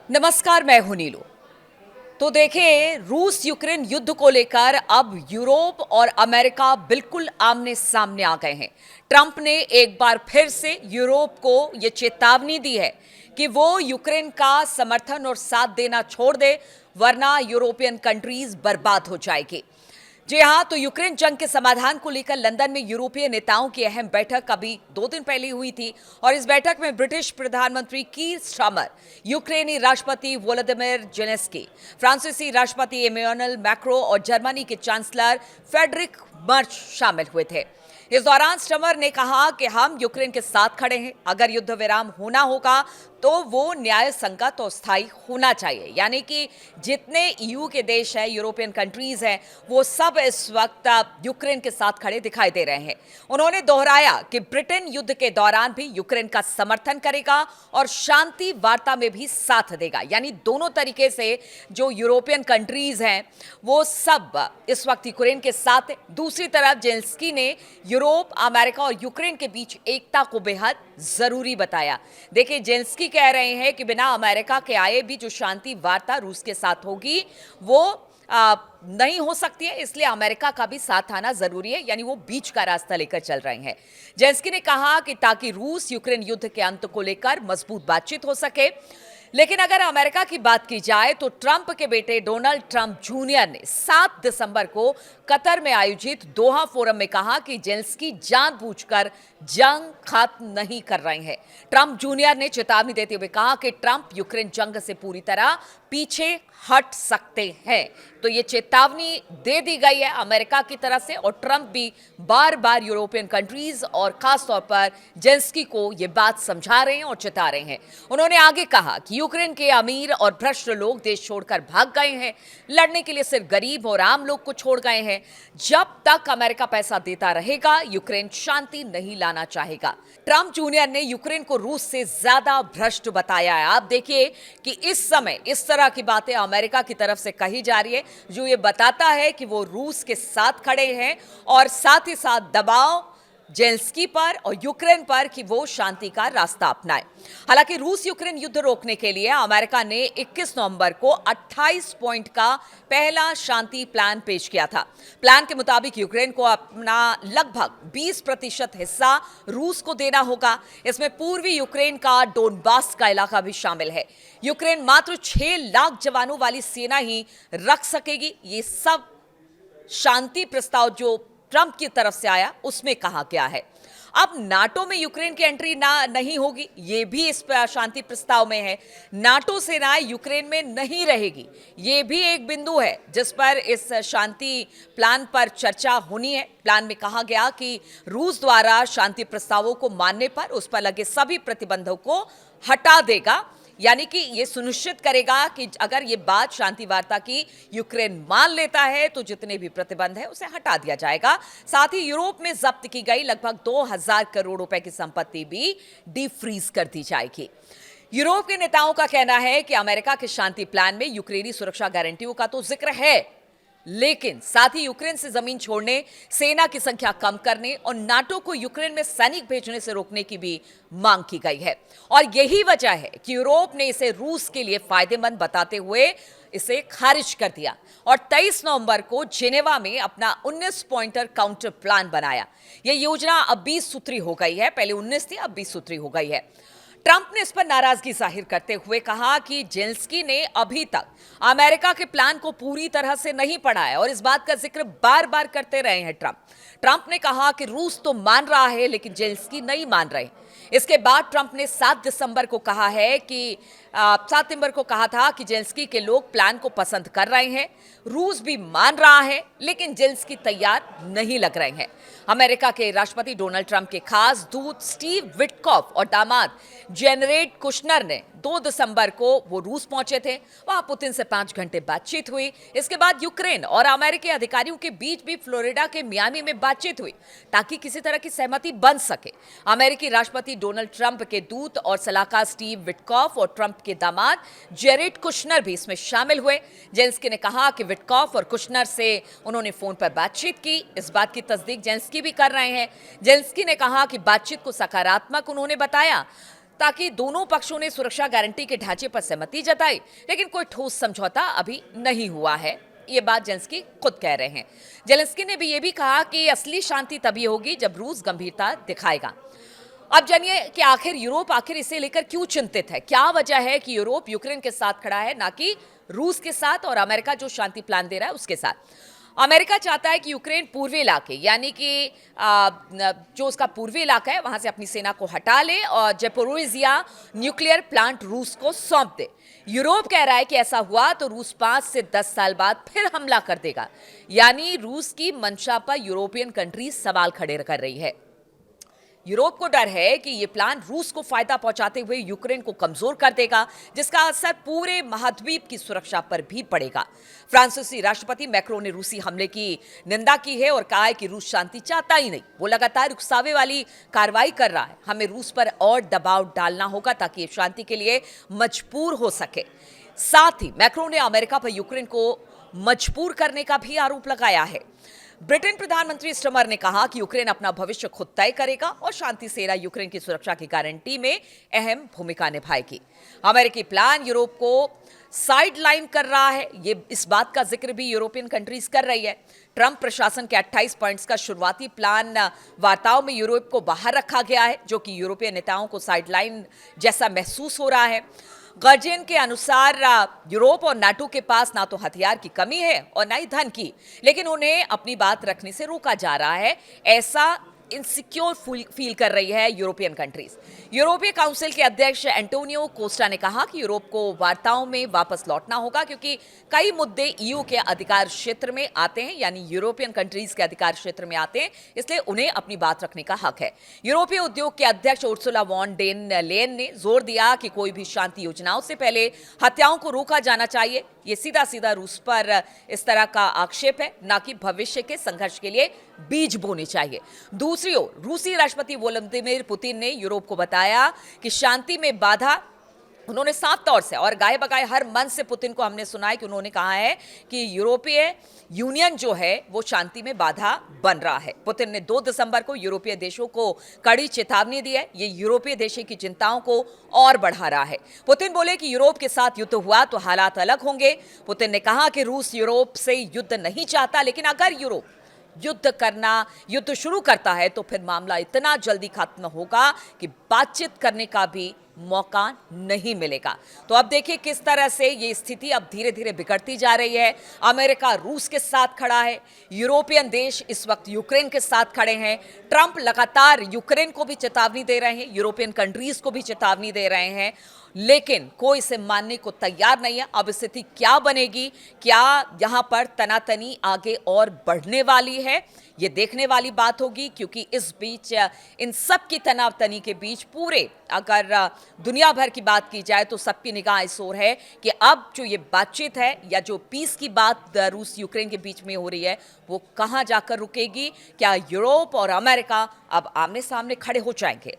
नमस्कार, मैं हूं नीलू। तो देखिए, रूस यूक्रेन युद्ध को लेकर अब यूरोप और अमेरिका बिल्कुल आमने सामने आ गए हैं। ट्रंप ने एक बार फिर से यूरोप को यह चेतावनी दी है कि वो यूक्रेन का समर्थन और साथ देना छोड़ दे, वरना यूरोपियन कंट्रीज बर्बाद हो जाएगी। जी हाँ, तो यूक्रेन जंग के समाधान को लेकर लंदन में यूरोपीय नेताओं की अहम बैठक अभी 2 दिन पहले हुई थी और इस बैठक में ब्रिटिश प्रधानमंत्री कीर स्टारमर, यूक्रेनी राष्ट्रपति वोलोदिमिर जेलेंस्की, फ्रांसीसी राष्ट्रपति इमैनुअल मैक्रों और जर्मनी के चांसलर फ्रेडरिक मर्च शामिल हुए थे। इस दौरान स्टारमर ने कहा कि हम यूक्रेन के साथ खड़े हैं। अगर युद्ध विराम होना होगा तो वो न्याय संगत और स्थायी होना चाहिए, यानी कि जितने ईयू के देश हैं, यूरोपियन कंट्रीज हैं, वो सब इस वक्त यूक्रेन के साथ खड़े दिखाई दे रहे हैं। उन्होंने दोहराया कि ब्रिटेन युद्ध के दौरान भी यूक्रेन का समर्थन करेगा और शांति वार्ता में भी साथ देगा, यानी दोनों तरीके से जो यूरोपियन कंट्रीज हैं वो सब इस वक्त यूक्रेन के साथ हैं। दूसरी तरफ जेलेंस्की ने यूरोप, अमेरिका और यूक्रेन के बीच एकता को बेहद जरूरी बताया। देखिए, जेलेंस्की कह रहे हैं कि बिना अमेरिका के आए भी जो शांति वार्ता रूस के साथ होगी वो नहीं हो सकती है, इसलिए अमेरिका का भी साथ आना जरूरी है, यानी वो बीच का रास्ता लेकर चल रहे हैं। जेलेंस्की ने कहा कि ताकि रूस यूक्रेन युद्ध के अंत को लेकर मजबूत बातचीत हो सके। लेकिन अगर अमेरिका की बात की जाए तो ट्रंप के बेटे डोनाल्ड ट्रंप जूनियर ने 7 दिसंबर को कतर में आयोजित दोहा फोरम में कहा कि जेलेंस्की जानबूझकर जंग खत्म नहीं कर रहे हैं। ट्रंप जूनियर ने चेतावनी देते हुए कहा कि ट्रंप यूक्रेन जंग से पूरी तरह पीछे हट सकते हैं। तो ये चेतावनी दे दी गई है अमेरिका की तरफ से और ट्रंप भी बार बार यूरोपियन कंट्रीज और खासतौर पर जेलेंस्की को ये बात समझा रहे हैं और चेता रहे हैं। उन्होंने आगे कहा कि यूक्रेन के अमीर और भ्रष्ट लोग देश छोड़कर भाग गए हैं, लड़ने के लिए सिर्फ गरीब और आम लोग को छोड़ गए हैं। जब तक अमेरिका पैसा देता रहेगा, यूक्रेन शांति नहीं लाना चाहेगा। ट्रंप जूनियर ने यूक्रेन को रूस से ज्यादा भ्रष्ट बताया है। आप देखिए कि इस समय इस तरह की बातें अमेरिका की तरफ से कही जा रही है, जो ये बताता है कि वो रूस के साथ खड़े हैं और साथ ही साथ दबाव जेलेंस्की पर और यूक्रेन पर कि वो शांति का रास्ता अपनाए। हालांकि रूस यूक्रेन युद्ध रोकने के लिए अमेरिका ने 21 नवंबर को 28 पॉइंट का पहला शांति प्लान पेश किया था। प्लान के मुताबिक यूक्रेन को अपना लगभग 20% हिस्सा रूस को देना होगा। इसमें पूर्वी यूक्रेन का डोनबास का इलाका भी शामिल है। यूक्रेन मात्र 6 लाख जवानों वाली सेना ही रख सकेगी। ये सब शांति प्रस्ताव जो ट्रंप की तरफ से आया उसमें कहा गया है। अब नाटो में यूक्रेन की एंट्री नहीं होगी, ये भी इस शांति प्रस्ताव में है। नाटो सेनाएं यूक्रेन में नहीं रहेगी, ये भी एक बिंदु है जिस पर इस शांति प्लान पर चर्चा होनी है। प्लान में कहा गया कि रूस द्वारा शांति प्रस्तावों को मानने पर उस पर लगे सभी प्रतिबंधों को हटा देगा, यानी कि ये सुनिश्चित करेगा कि अगर ये बात शांति वार्ता की यूक्रेन मान लेता है तो जितने भी प्रतिबंध है उसे हटा दिया जाएगा। साथ ही यूरोप में जब्त की गई लगभग 2000 करोड़ रुपए की संपत्ति भी डीफ्रीज कर दी जाएगी। यूरोप के नेताओं का कहना है कि अमेरिका के शांति प्लान में यूक्रेनी सुरक्षा गारंटियों का तो जिक्र है, लेकिन साथ ही यूक्रेन से जमीन छोड़ने, सेना की संख्या कम करने और नाटो को यूक्रेन में सैनिक भेजने से रोकने की भी मांग की गई है। और यही वजह है कि यूरोप ने इसे रूस के लिए फायदेमंद बताते हुए इसे खारिज कर दिया और 23 नवंबर को जेनेवा में अपना 19 पॉइंटर काउंटर प्लान बनाया। यह योजना अब 20 सूत्री हो गई है, पहले 19 थी, अब 20 सूत्री हो गई है। ट्रंप ने इस पर नाराजगी जाहिर करते हुए कहा कि जेलेंस्की ने अभी तक अमेरिका के प्लान को पूरी तरह से नहीं पढ़ा है और इस बात का जिक्र बार बार करते रहे हैं ट्रंप ने कहा कि रूस तो मान रहा है लेकिन जेलेंस्की नहीं मान रहे। इसके बाद ट्रंप ने 7 दिसंबर को कहा है कि 7 दिसंबर को कहा था कि जेलेंस्की के लोग प्लान को पसंद कर रहे हैं, रूस भी मान रहा है, लेकिन जेलेंस्की तैयार नहीं लग रहे हैं। अमेरिका के राष्ट्रपति डोनाल्ड ट्रंप के खास दूत स्टीव विटकॉफ और दामाद जेनेरेड कुशनर ने 2 दिसंबर को वो रूस पहुंचे थे। वहां पुतिन से 5 घंटे बातचीत हुई। इसके बाद यूक्रेन और अमेरिकी अधिकारियों के बीच भी फ्लोरिडा के मियामी में बातचीत हुई ताकि किसी तरह की सहमति बन सके। अमेरिकी राष्ट्रपति डोनाल्ड ट्रंप के दूत और सलाहकार स्टीव विटकॉफ और ट्रंप के दामाद जेरेड कुशनर भी इसमें शामिल हुए। जेलेंस्की ने कहा कि विटकॉफ और कुशनर से उन्होंने फोन पर बातचीत की। इस बात की तस्दीक जेलेंस्की भी कर रहे हैं। जेलेंस्की ने कहा कि बातचीत को सकारात्मक उन्होंने बताया। ताकि दोनों पक्षों ने सुरक्षा गारंटी के ढांचे पर सहमति जताई, लेकिन कोई ठोस समझौता अभी नहीं हुआ है। ये बात जेलेंस्की खुद कह रहे हैं। जेलेंस्की ने भी ये भी कहा कि असली शांति तभी होगी जब रूस गंभीरता दिखाएगा। अब जानिए कि आखिर यूरोप इसे लेकर क्यों चिंतित है। क्या वजह है कि यूरोप यूक्रेन के साथ खड़ा है, ना कि रूस के साथ और अमेरिका जो शांति प्लान दे रहा है उसके साथ। अमेरिका चाहता है कि यूक्रेन पूर्वी इलाके यानी कि जो उसका पूर्वी इलाका है वहां से अपनी सेना को हटा ले और जेपोरोजिया न्यूक्लियर प्लांट रूस को सौंप दे। यूरोप कह रहा है कि ऐसा हुआ तो रूस 5 से 10 साल बाद फिर हमला कर देगा। यानी रूस की मंशा पर यूरोपियन कंट्रीज सवाल खड़े कर रही है। यूरोप को डर है कि यह प्लान रूस को फायदा पहुंचाते हुए यूक्रेन को कमजोर कर देगा, जिसका असर पूरे महाद्वीप की सुरक्षा पर भी पड़ेगा। फ्रांसीसी राष्ट्रपति मैक्रोन ने रूसी हमले की निंदा की है और कहा है कि रूस शांति चाहता ही नहीं, वो लगातार उकसावे वाली कार्रवाई कर रहा है। हमें रूस पर और दबाव डालना होगा ताकि ये शांति के लिए मजबूर हो सके। साथ ही मैक्रोन ने अमेरिका पर यूक्रेन को मजबूर करने का भी आरोप लगाया है। ब्रिटेन प्रधानमंत्री स्टमर ने कहा कि यूक्रेन अपना भविष्य खुद तय करेगा और शांति सेना यूक्रेन की सुरक्षा की गारंटी में अहम भूमिका निभाएगी। अमेरिकी प्लान यूरोप को साइडलाइन कर रहा है, ये इस बात का जिक्र भी यूरोपियन कंट्रीज कर रही है। ट्रंप प्रशासन के 28 पॉइंट्स का शुरुआती प्लान वार्ताओं में यूरोप को बाहर रखा गया है, जो कि यूरोपीय नेताओं को साइडलाइन जैसा महसूस हो रहा है। गार्जियन के अनुसार यूरोप और नाटो के पास ना तो हथियार की कमी है और ना ही धन की, लेकिन उन्हें अपनी बात रखने से रोका जा रहा है। ऐसा इनसिक्योर फील कर रही है यूरोपियन कंट्रीज। यूरोपीय काउंसिल के अध्यक्ष एंटोनियो कोस्टा ने कहा कि यूरोप को वार्ताओं में वापस लौटना होगा, क्योंकि कई मुद्दे ईयू के अधिकार क्षेत्र में आते हैं, यानी यूरोपियन कंट्रीज के अधिकार क्षेत्र में आते हैं, इसलिए उन्हें अपनी बात रखने का हक है। यूरोपीय उद्योग के अध्यक्ष उर्सुला वॉन डेन लेयन ने जोर दिया कि कोई भी शांति योजनाओं से पहले हत्याओं को रोका जाना चाहिए। ये सीधा सीधा रूस पर इस तरह का आक्षेप है, ना कि भविष्य के संघर्ष के लिए बीज बोने चाहिए। दूसरी ओर रूसी राष्ट्रपति व्लादिमीर पुतिन ने यूरोप को बताया कि शांति में बाधा, उन्होंने साफ तौर से और गाए बगाए हर मन से पुतिन को हमने सुना है कि उन्होंने कहा है कि यूरोपीय यूनियन जो है वो शांति में बाधा बन रहा है। पुतिन ने 2 दिसंबर को यूरोपीय देशों को कड़ी चेतावनी दी है। ये यूरोपीय देशों की चिंताओं को और बढ़ा रहा है। पुतिन बोले कि यूरोप के साथ युद्ध हुआ तो हालात अलग होंगे। पुतिन ने कहा कि रूस यूरोप से युद्ध नहीं चाहता, लेकिन अगर यूरोप युद्ध शुरू करता है तो फिर मामला इतना जल्दी खत्म होगा कि बातचीत करने का भी मौका नहीं मिलेगा। तो अब देखिए किस तरह से ये स्थिति अब धीरे धीरे बिगड़ती जा रही है। अमेरिका रूस के साथ खड़ा है, यूरोपियन देश इस वक्त यूक्रेन के साथ खड़े हैं। ट्रंप लगातार यूक्रेन को भी चेतावनी दे रहे हैं, यूरोपियन कंट्रीज को भी चेतावनी दे रहे हैं, लेकिन कोई इसे मानने को तैयार नहीं है। अब स्थिति क्या बनेगी, क्या यहां पर तनातनी आगे और बढ़ने वाली है, ये देखने वाली बात होगी, क्योंकि इस बीच इन सब की तनातनी के बीच पूरे अगर दुनिया भर की बात की जाए तो सबकी निगाह इस ओर है कि अब जो ये बातचीत है या जो पीस की बात रूस यूक्रेन के बीच में हो रही है वो कहां जाकर रुकेगी। क्या यूरोप और अमेरिका अब आमने सामने खड़े हो जाएंगे?